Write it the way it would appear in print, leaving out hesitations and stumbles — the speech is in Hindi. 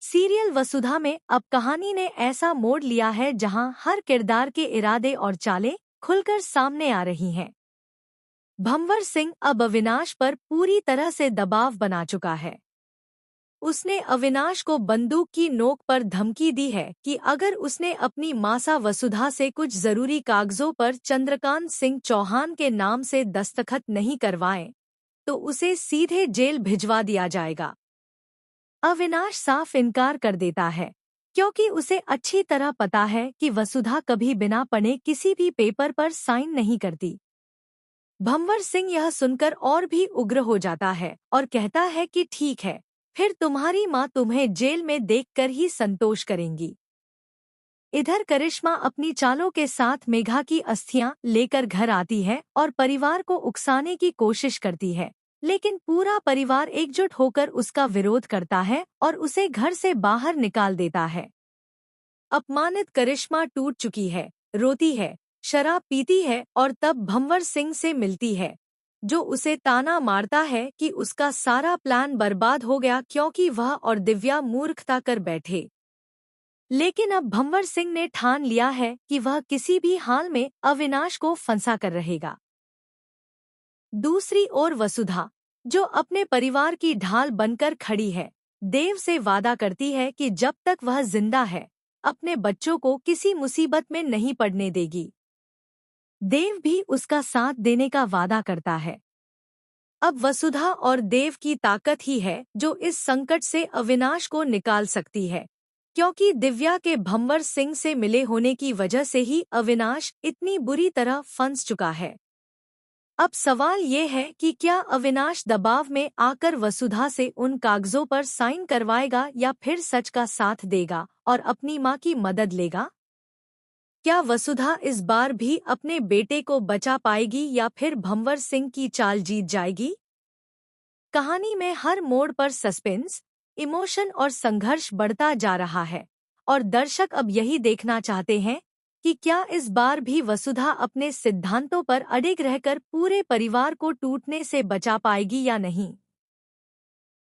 सीरियल वसुधा में अब कहानी ने ऐसा मोड़ लिया है जहां हर किरदार के इरादे और चालें खुलकर सामने आ रही हैं। भंवर सिंह अब अविनाश पर पूरी तरह से दबाव बना चुका है। उसने अविनाश को बंदूक की नोक पर धमकी दी है कि अगर उसने अपनी मासा वसुधा से कुछ जरूरी कागजों पर चंद्रकांत सिंह चौहान के नाम से दस्तखत नहीं करवाए तो उसे सीधे जेल भिजवा दिया जाएगा। अविनाश साफ इनकार कर देता है क्योंकि उसे अच्छी तरह पता है कि वसुधा कभी बिना पढ़े किसी भी पेपर पर साइन नहीं करती। भंवर सिंह यह सुनकर और भी उग्र हो जाता है और कहता है कि ठीक है, फिर तुम्हारी माँ तुम्हें जेल में देखकर ही संतोष करेंगी। इधर करिश्मा अपनी चालों के साथ मेघा की अस्थियां लेकर घर आती है और परिवार को उकसाने की कोशिश करती है, लेकिन पूरा परिवार एकजुट होकर उसका विरोध करता है और उसे घर से बाहर निकाल देता है। अपमानित करिश्मा टूट चुकी है, रोती है, शराब पीती है और तब भंवर सिंह से मिलती है, जो उसे ताना मारता है कि उसका सारा प्लान बर्बाद हो गया क्योंकि वह और दिव्या मूर्खता कर बैठे। लेकिन अब भंवर सिंह ने ठान लिया है कि वह किसी भी हाल में अविनाश को फंसा कर रहेगा। दूसरी ओर वसुधा, जो अपने परिवार की ढाल बनकर खड़ी है, देव से वादा करती है कि जब तक वह जिंदा है अपने बच्चों को किसी मुसीबत में नहीं पड़ने देगी। देव भी उसका साथ देने का वादा करता है। अब वसुधा और देव की ताकत ही है जो इस संकट से अविनाश को निकाल सकती है, क्योंकि दिव्या के भंवर सिंह से मिले होने की वजह से ही अविनाश इतनी बुरी तरह फंस चुका है। अब सवाल ये है कि क्या अविनाश दबाव में आकर वसुधा से उन कागजों पर साइन करवाएगा या फिर सच का साथ देगा और अपनी मां की मदद लेगा? क्या वसुधा इस बार भी अपने बेटे को बचा पाएगी या फिर भंवर सिंह की चाल जीत जाएगी? कहानी में हर मोड़ पर सस्पेंस, इमोशन और संघर्ष बढ़ता जा रहा है और दर्शक अब यही देखना चाहते हैं कि क्या इस बार भी वसुधा अपने सिद्धांतों पर अडिग रहकर पूरे परिवार को टूटने से बचा पाएगी या नहीं।